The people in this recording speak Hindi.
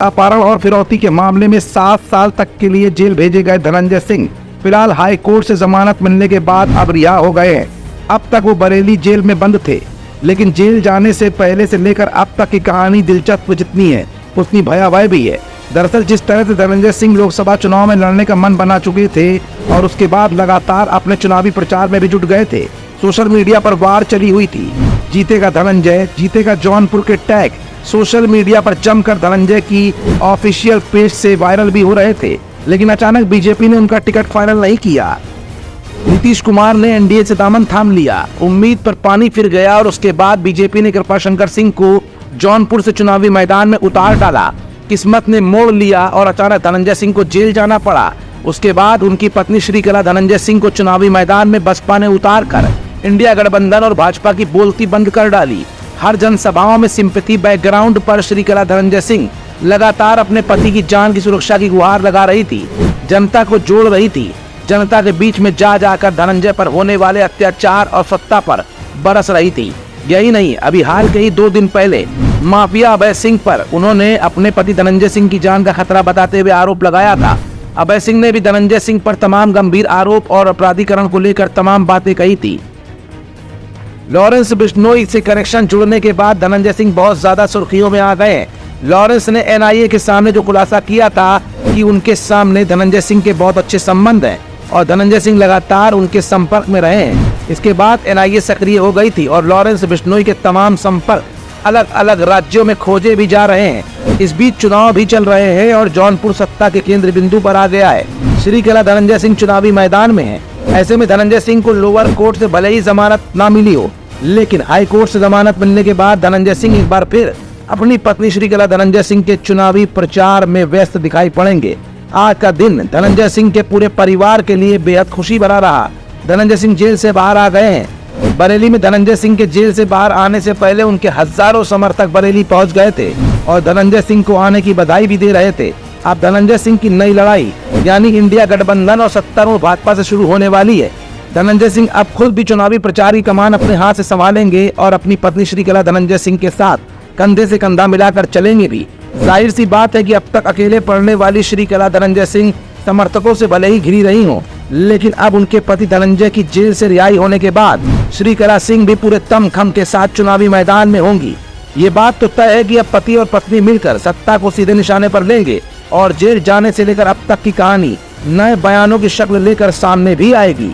अपहरण और फिरौती के मामले में 7 साल तक के लिए जेल भेजे गए धनंजय सिंह फिलहाल हाई कोर्ट से जमानत मिलने के बाद अब रिहा हो गए हैं। अब तक वो बरेली जेल में बंद थे, लेकिन जेल जाने से पहले से लेकर अब तक की कहानी दिलचस्प जितनी है उतनी भयावह भी है। दरअसल जिस तरह से धनंजय सिंह लोकसभा चुनाव में लड़ने का मन बना चुके थे और उसके बाद लगातार अपने चुनावी प्रचार में भी जुट गए थे, सोशल मीडिया पर वार चली हुई थी। जीतेगा धनंजय, जीतेगा जौनपुर के टैग सोशल मीडिया पर जमकर धनंजय की ऑफिशियल पेज से वायरल भी हो रहे थे, लेकिन अचानक बीजेपी ने उनका टिकट फाइनल नहीं किया। नीतीश कुमार ने एनडीए से दामन थाम लिया, उम्मीद पर पानी फिर गया और उसके बाद बीजेपी ने कृपाशंकर सिंह को जौनपुर से चुनावी मैदान में उतार डाला। किस्मत ने मोड़ लिया और अचानक धनंजय सिंह को जेल जाना पड़ा। उसके बाद उनकी पत्नी श्रीकला धनंजय सिंह को चुनावी मैदान में बसपा ने उतार कर इंडिया गठबंधन और भाजपा की बोलती बंद कर डाली। हर जनसभाओं में सिंपैथी बैकग्राउंड पर श्रीकला धनंजय सिंह लगातार अपने पति की जान की सुरक्षा की गुहार लगा रही थी, जनता को जोड़ रही थी। जनता के बीच में जा जाकर धनंजय पर होने वाले अत्याचार और सत्ता पर बरस रही थी। यही नहीं, अभी हाल के ही 2 दिन पहले माफिया अभय सिंह पर उन्होंने अपने पति धनंजय सिंह की जान का खतरा बताते हुए आरोप लगाया था। अभय सिंह ने भी धनंजय सिंह पर तमाम गंभीर आरोप और अपराधीकरण को लेकर तमाम बातें कही थी। लॉरेंस बिश्नोई से कनेक्शन जुड़ने के बाद धनंजय सिंह बहुत ज्यादा सुर्खियों में आ गए। लॉरेंस ने एनआईए के सामने जो खुलासा किया था कि उनके सामने धनंजय सिंह के बहुत अच्छे संबंध हैं और धनंजय सिंह लगातार उनके संपर्क में रहे हैं। इसके बाद एनआईए सक्रिय हो गई थी और लॉरेंस बिश्नोई के तमाम संपर्क अलग अलग राज्यों में खोजे भी जा रहे हैं। इस बीच चुनाव भी चल रहे हैं और जौनपुर सत्ता के केंद्र बिंदु पर आ गया है। श्रीकला धनंजय सिंह चुनावी मैदान में है। ऐसे में धनंजय सिंह को लोअर कोर्ट से भले ही जमानत न मिली हो, लेकिन हाई कोर्ट से जमानत मिलने के बाद धनंजय सिंह एक बार फिर अपनी पत्नी श्रीकला धनंजय सिंह के चुनावी प्रचार में व्यस्त दिखाई पड़ेंगे। आज का दिन धनंजय सिंह के पूरे परिवार के लिए बेहद खुशी भरा रहा। धनंजय सिंह जेल से बाहर आ गए हैं। बरेली में धनंजय सिंह के जेल से बाहर आने से पहले उनके हजारों समर्थक बरेली पहुंच गए थे और धनंजय सिंह को आने की बधाई भी दे रहे थे। अब धनंजय सिंह की नई लड़ाई यानी इंडिया गठबंधन और सत्तारूढ़ भाजपा से शुरू होने वाली है। धनंजय सिंह अब खुद भी चुनावी प्रचार की कमान अपने हाथ से संभालेंगे और अपनी पत्नी श्रीकला धनंजय सिंह के साथ कंधे से कंधा मिलाकर चलेंगे भी। जाहिर सी बात है कि अब तक अकेले पड़ने वाली श्रीकला धनंजय सिंह समर्थकों से भले ही घिरी रही हो, लेकिन अब उनके पति धनंजय की जेल से रिहाई होने के बाद श्रीकला सिंह भी पूरे दमखम के साथ चुनावी मैदान में होंगी। ये बात तो तय है कि अब पति और पत्नी मिलकर सत्ता को सीधे निशाने पर लेंगे और जेल जाने से लेकर अब तक की कहानी नए बयानों की शक्ल लेकर सामने भी आएगी।